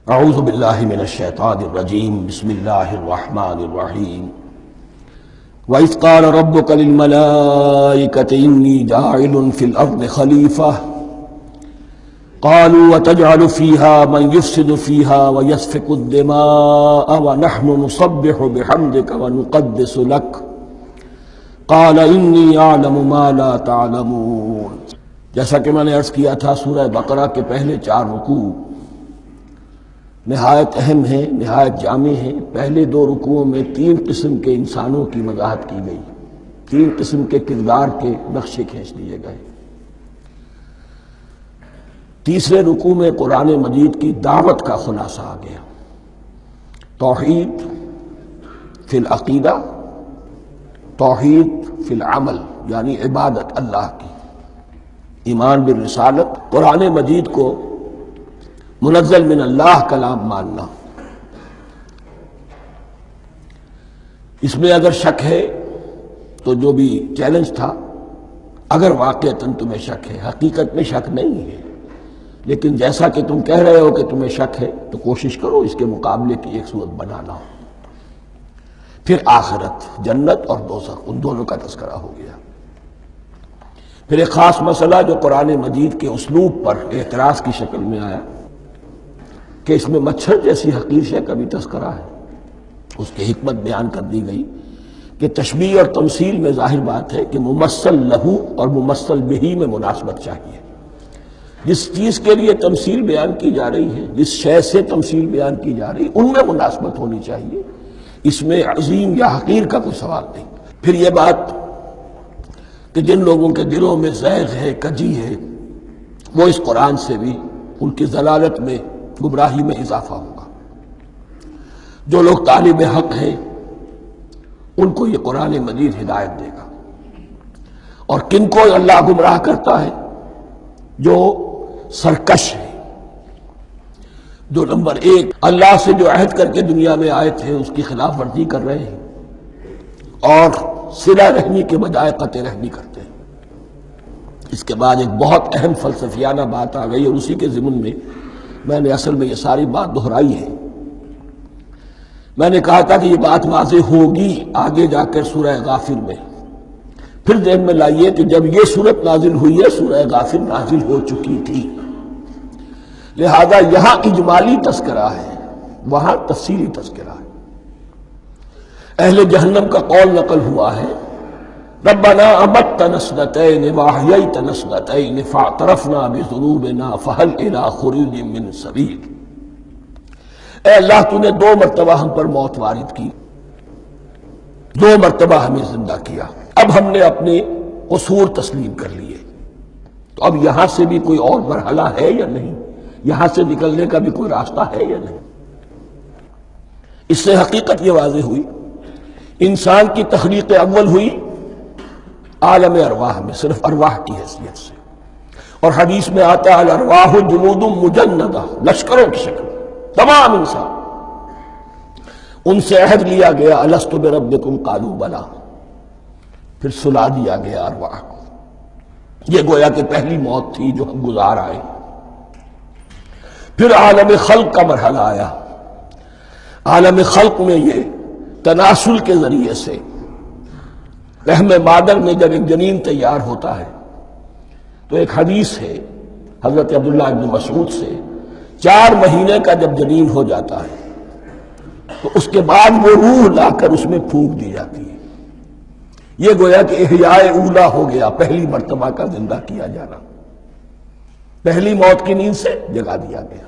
اعوذ باللہ من الشیطان الرجیم بسم اللہ الرحمن الرحیم وَإِذْ قَالَ رَبُّكَ لِلْمَلَائِكَةِ إِنِّي جَاعِلٌ فِي الْأَرْضِ خَلِيفَةً قَالُوا وَتَجْعَلُ فِيهَا مَنْ يُفْسِدُ فِيهَا وَيَسْفِكُ الدِّمَاءَ وَنَحْنُ نُسَبِّحُ بِحَمْدِكَ وَنُقَدِّسُ لَكَ قَالَ إِنِّي أَعْلَمُ مَا لَا تَعْلَمُونَ۔ جیسا کہ میں نے عرض کیا تھا، سورہ بقرہ کے پہلے 4 رکوع نہایت اہم ہیں، نہایت جامع ہیں۔ پہلے 2 رکوعوں میں 3 قسم کے انسانوں کی وضاحت کی گئی، 3 قسم کے کردار کے نقشے کھینچ دیے گئے۔ تیسرے رکوع میں قرآن مجید کی دعوت کا خلاصہ آ گیا، توحید فی العقیدہ، توحید فی العمل، یعنی عبادت اللہ کی، ایمان بالرسالت، قرآن مجید کو منزل من اللہ کلام ماننا۔ اس میں اگر شک ہے تو جو بھی چیلنج تھا، اگر واقعتاً تمہیں شک ہے، حقیقت میں شک نہیں ہے، لیکن جیسا کہ تم کہہ رہے ہو کہ تمہیں شک ہے تو کوشش کرو اس کے مقابلے کی ایک صورت بنانا ہو۔ پھر آخرت، جنت اور دوزخ، ان دونوں کا تذکرہ ہو گیا۔ پھر ایک خاص مسئلہ جو قرآن مجید کے اسلوب پر اعتراض کی شکل میں آیا کہ اس میں مچھر جیسی حقیر شے کا بھی تذکرہ ہے، اس کی حکمت بیان کر دی گئی کہ تشبیہ اور تمثیل میں ظاہر بات ہے کہ ممثل لہو اور ممثل بہی میں مناسبت چاہیے۔ جس چیز کے لیے تمثیل بیان کی جا رہی ہے، جس شے سے تمثیل بیان کی جا رہی ہے، ان میں مناسبت ہونی چاہیے، اس میں عظیم یا حقیر کا کوئی سوال نہیں۔ پھر یہ بات کہ جن لوگوں کے دلوں میں زیغ ہے، کجی ہے، وہ اس قرآن سے بھی ان کی ضلالت میں، گمراہی میں اضافہ ہوگا۔ جو لوگ طالب حق ہیں ان کو یہ قرآن مجید ہدایت دے گا، اور کن کو اللہ گمراہ کرتا ہے؟ جو سرکش ہے، جو نمبر 1 اللہ سے جو عہد کر کے دنیا میں آئے تھے اس کی خلاف ورزی کر رہے ہیں اور صلہ رحمی کے بجائے قطع رحمی کرتے ہیں۔ اس کے بعد ایک بہت اہم فلسفیانہ بات آ گئی، اور اسی کے ضمن میں نے اصل میں یہ ساری بات دہرائی ہے۔ میں نے کہا تھا کہ یہ بات واضح ہوگی آگے جا کر سورہ غافر میں۔ پھر ذہن میں لائیے کہ جب یہ صورت نازل ہوئی ہے، سورہ غافر نازل ہو چکی تھی، لہذا یہاں اجمالی تذکرہ ہے، وہاں تفصیلی تذکرہ ہے۔ اہل جہنم کا قول نقل ہوا ہے، ربنا امتنا اثنتین واحییتنا اثنتین فاعترفنا بذنوبنا فہل الی خروج من سبیل۔ اے اللہ، تو نے 2 مرتبہ ہم پر موت وارد کی، 2 مرتبہ ہمیں زندہ کیا، اب ہم نے اپنے قصور تسلیم کر لیے، تو اب یہاں سے بھی کوئی اور مرحلہ ہے یا نہیں؟ یہاں سے نکلنے کا بھی کوئی راستہ ہے یا نہیں؟ اس سے حقیقت یہ واضح ہوئی، انسان کی تخلیق اول ہوئی عالم ارواح میں، صرف ارواح کی حیثیت سے، اور حدیث میں آتا ہے الارواح جنود مجندہ، لشکروں کی شکل، تمام انسان۔ ان سے عہد لیا گیا الست بربکم قالوا بلی، پھر سلا دیا گیا ارواح کو۔ یہ گویا کہ پہلی موت تھی جو ہم گزار آئے۔ پھر عالم خلق کا مرحلہ آیا۔ عالم خلق میں یہ تناسل کے ذریعے سے رحم مادر میں جب ایک جنین تیار ہوتا ہے تو ایک حدیث ہے حضرت عبداللہ ابن مسعود سے، 4 مہینے کا جب جنین ہو جاتا ہے تو اس کے بعد وہ روح لا کر اس میں پھونک دی جاتی ہے۔ یہ گویا کہ احیاء اولا ہو گیا، پہلی مرتبہ کا زندہ کیا جانا، پہلی موت کی نیند سے جگا دیا گیا۔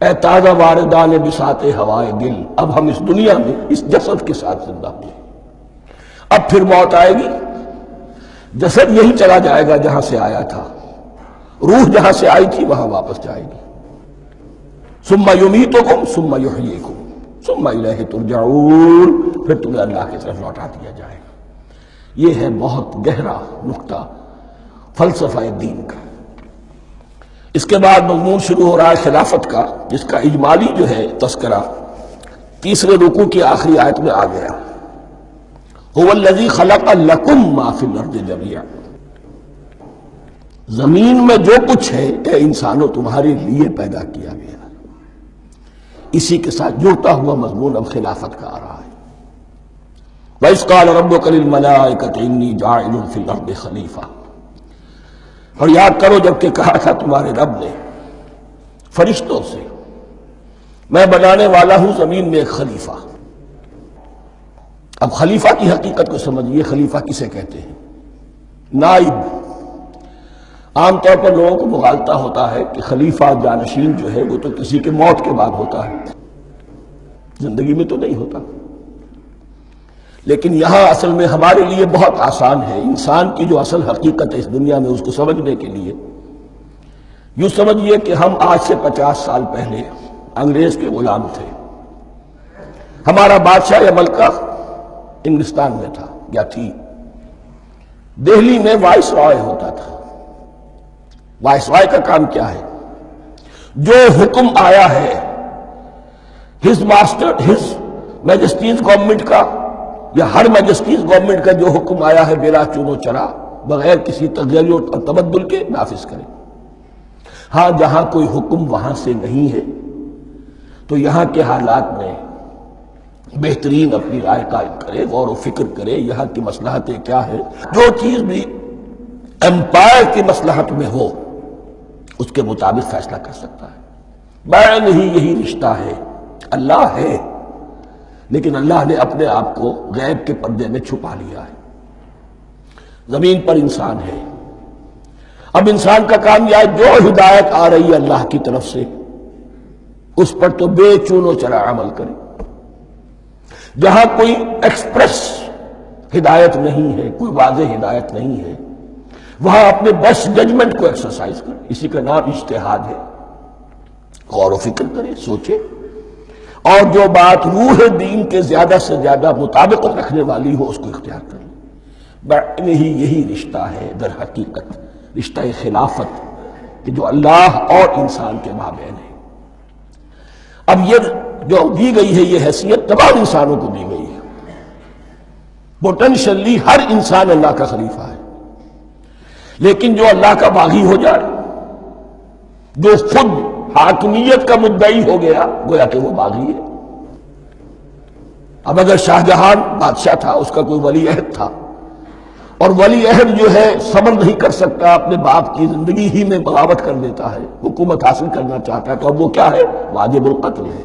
اے تازہ واردان بساط ہوائے دل، اب ہم اس دنیا میں اس جسد کے ساتھ زندہ ہوئے، اب پھر موت آئے گی، جسد یہی چلا جائے گا جہاں سے آیا تھا، روح جہاں سے آئی تھی وہاں واپس جائے گی۔ ثم یمیتکم ثم یحییکم ثم الیہ ترجعون، پھر تمہیں اللہ کی طرف لوٹا دیا جائے گا۔ یہ ہے بہت گہرا نقطہ فلسفہ دین کا۔ اس کے بعد مضمون شروع ہو رہا ہے خلافت کا، جس کا اجمالی جو ہے تذکرہ تیسرے رکوع کی آخری آیت میں آ گیا، هو الذی خلق لکم ما فی الارض جمیعا، زمین میں جو کچھ ہے اے انسانوں تمہارے لیے پیدا کیا گیا۔ اسی کے ساتھ جڑتا ہوا مضمون اب خلافت کا آ رہا ہے۔ وَإِذْ قَالَ رَبُّكَ لِلْمَلَائِكَةِ إِنِّي جَاعِلٌ فِي الْأَرْضِ خَلِيفَةً، اور یاد کرو جب کہ کہا تھا تمہارے رب نے فرشتوں سے، میں بنانے والا ہوں زمین میں ایک خلیفہ۔ اب خلیفہ کی حقیقت کو سمجھیے، خلیفہ کسے کہتے ہیں؟ نائب۔ عام طور پر لوگوں کو مغالطہ ہوتا ہے کہ خلیفہ جانشین جو ہے وہ تو کسی کے موت کے بعد ہوتا ہے، زندگی میں تو نہیں ہوتا۔ لیکن یہاں اصل میں ہمارے لیے بہت آسان ہے، انسان کی جو اصل حقیقت ہے اس دنیا میں اس کو سمجھنے کے لیے یوں سمجھیے کہ ہم آج سے 50 سال پہلے انگریز کے غلام تھے۔ ہمارا بادشاہ یا ملکہ انگلستان میں تھا یا تھی، دہلی میں وائس رائے ہوتا تھا۔ وائس رائے کا کام کیا ہے؟ جو حکم آیا ہے ہز میجسٹیز گورنمنٹ کا یا ہر میجسٹیز گورنمنٹ کا جو حکم آیا ہے بلا چون و چرا، بغیر کسی تغیر اور تبدل کے نافذ کرے۔ ہاں جہاں کوئی حکم وہاں سے نہیں ہے تو یہاں کے حالات میں بہترین اپنی رائے قائم کرے، غور و فکر کرے یہاں کی مصلحتیں کیا ہے، جو چیز بھی امپائر کی مصلحت میں ہو اس کے مطابق فیصلہ کر سکتا ہے۔ بین ہی یہی رشتہ ہے۔ اللہ ہے لیکن اللہ نے اپنے آپ کو غیب کے پردے میں چھپا لیا ہے۔ زمین پر انسان ہے، اب انسان کا کام یہ ہے جو ہدایت آ رہی ہے اللہ کی طرف سے اس پر تو بے چون و چرا عمل کرے۔ جہاں کوئی ایکسپریس ہدایت نہیں ہے، کوئی واضح ہدایت نہیں ہے، وہاں اپنے بیسٹ ججمنٹ کو ایکسرسائز کرے، اسی کا نام اجتہاد ہے۔ غور و فکر کرے، سوچے، اور جو بات روح دین کے زیادہ سے زیادہ مطابقت رکھنے والی ہو اس کو اختیار کرے۔ بین ہی یہی رشتہ ہے در حقیقت، رشتہ خلافت کہ جو اللہ اور انسان کے مابین ہے۔ اب یہ جو دی گئی ہے یہ حیثیت تمام انسانوں کو دی گئی ہے، پوٹینشلی ہر انسان اللہ کا خلیفہ ہے، لیکن جو اللہ کا باغی ہو جائے، جو خود حاکمیت کا مدعی ہو گیا، گویا کہ وہ باغی ہے۔ اب اگر شاہ جہان بادشاہ تھا، اس کا کوئی ولی عہد تھا، اور ولی عہد جو ہے صبر نہیں کر سکتا، اپنے باپ کی زندگی ہی میں بغاوت کر دیتا ہے، حکومت حاصل کرنا چاہتا ہے، تو اب وہ کیا ہے؟ واجب القتل ہے۔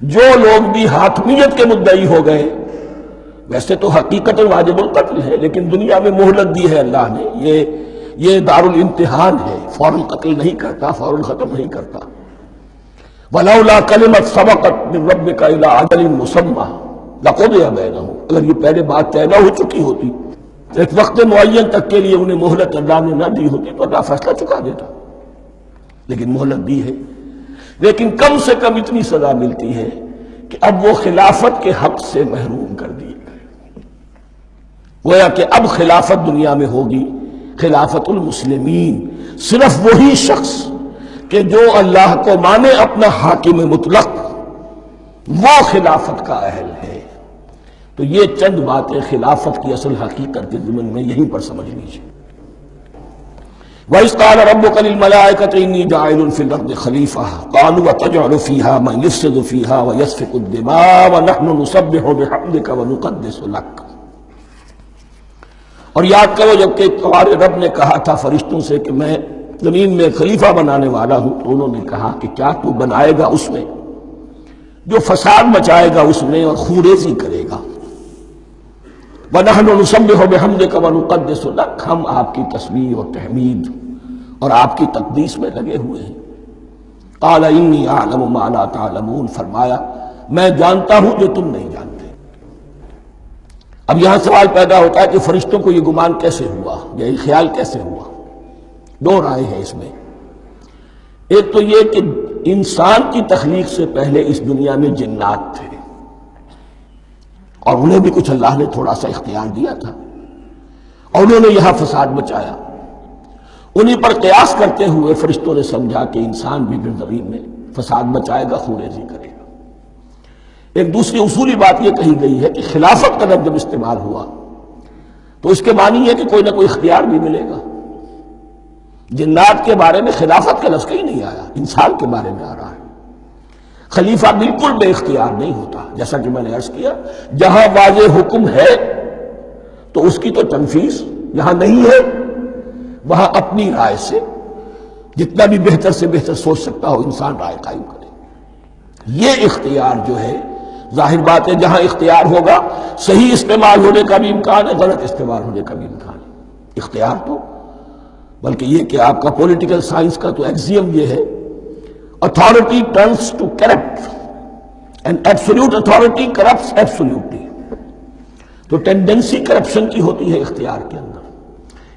جو لوگ بھی حاکمیت کے مدعی ہو گئے، ویسے تو حقیقت واجب القتل ہے، لیکن دنیا میں مہلت دی ہے اللہ نے، یہ دارالامتحان ہے، فوراً قتل نہیں کرتا، فوراً ختم نہیں کرتا۔ وَلَوْلَا كَلِمَةٌ سَبَقَتْ مِن رَبِّكَ إِلَىٰ أَجَلٍ مُّسَمًّى لَقُضِيَ بَيْنَهُمْ، اگر یہ پہلے بات طے نہ ہو چکی ہوتی، ایک وقت معین تک کے لیے انہیں مہلت اللہ نے نہ دی ہوتی تو اللہ فیصلہ چکا دیتا، لیکن مہلت دی ہے۔ لیکن کم سے کم اتنی سزا ملتی ہے کہ اب وہ خلافت کے حق سے محروم کر دی گئے۔ گویا کہ اب خلافت دنیا میں ہوگی خلافت المسلمین، صرف وہی شخص کہ جو اللہ کو مانے اپنا حاکم مطلق، وہ خلافت کا اہل ہے۔ تو یہ چند باتیں خلافت کی اصل حقیقت کے ضمن میں یہیں پر سمجھ لیجیے۔ وَإِذْ قَالَ رَبُّكَ لِلْمَلَائِكَةِ إِنِّي جَاعِلٌ فِي الْأَرْضِ خَلِيفَةً قَالُوا أَتَجْعَلُ فِيهَا مَن يُفْسِدُ فِيهَا وَيَسْفِكُ الدِّمَاءَ وَنَحْنُ نُسَبِّحُ بِحَمْدِكَ وَنُقَدِّسُ لَكَ۔ اور یاد کرو جب کہ تمہارے رب نے کہا تھا فرشتوں سے کہ میں زمین میں خلیفہ بنانے والا ہوں، تو انہوں نے کہا کہ کیا تو بنائے گا اس میں جو فساد مچائے گا اس میں اور خوریزی کرے گا۔ وَنَحْنُ نُسَبِّحُ بِحَمْدِكَ وَنُقَدِّسُ لَكَ، ہم آپ کی تسبیح اور تحمید اور آپ کی تقدیس میں لگے ہوئے ہیں۔ قَالَ إِنِّي أَعْلَمُ مَا لَا تَعْلَمُونَ، فرمایا میں جانتا ہوں جو تم نہیں جانتے۔ اب یہاں سوال پیدا ہوتا ہے کہ فرشتوں کو یہ گمان کیسے ہوا، یا یہ خیال کیسے ہوا؟ دو رائے ہیں اس میں۔ ایک تو یہ کہ انسان کی تخلیق سے پہلے اس دنیا میں جنات تھے، اور انہیں بھی کچھ اللہ نے تھوڑا سا اختیار دیا تھا، اور انہوں نے یہاں فساد مچایا۔ انہی پر قیاس کرتے ہوئے فرشتوں نے سمجھا کہ انسان بھی پھر زمین میں فساد مچائے گا، خوریزی کرے گا۔ ایک دوسری اصولی بات یہ کہی گئی ہے کہ خلافت کا لفظ جب استعمال ہوا تو اس کے معنی ہے کہ کوئی نہ کوئی اختیار بھی ملے گا۔ جنات کے بارے میں خلافت کا لفظ کہیں نہیں آیا، انسان کے بارے میں آ رہا ہے۔ خلیفہ بالکل بے اختیار نہیں ہوتا، جیسا کہ میں نے عرض کیا، جہاں واضح حکم ہے تو اس کی تو تنفیذ، یہاں نہیں ہے وہاں اپنی رائے سے جتنا بھی بہتر سے بہتر سوچ سکتا ہو انسان رائے قائم کرے۔ یہ اختیار جو ہے، ظاہر بات ہے جہاں اختیار ہوگا صحیح استعمال ہونے کا بھی امکان ہے، غلط استعمال ہونے کا بھی امکان ہے۔ اختیار تو بلکہ یہ کہ آپ کا پولیٹیکل سائنس کا تو ایکسیم یہ ہے، authority turns to corrupt and absolute authority corrupts absolutely۔ تو ٹینڈنسی کرپشن کی ہوتی ہے اختیار کے اندر،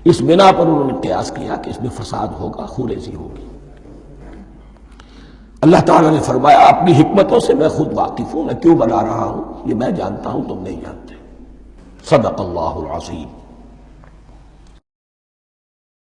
اس بنا پر انہوں نے قیاس کیا کہ اس میں فساد ہوگا، خوریزی ہوگی۔ اللہ تعالیٰ نے فرمایا اپنی حکمتوں سے میں خود واقف ہوں، میں کیوں بنا رہا ہوں یہ میں جانتا ہوں، تم نہیں جانتے۔ صدق اللہ العظیم۔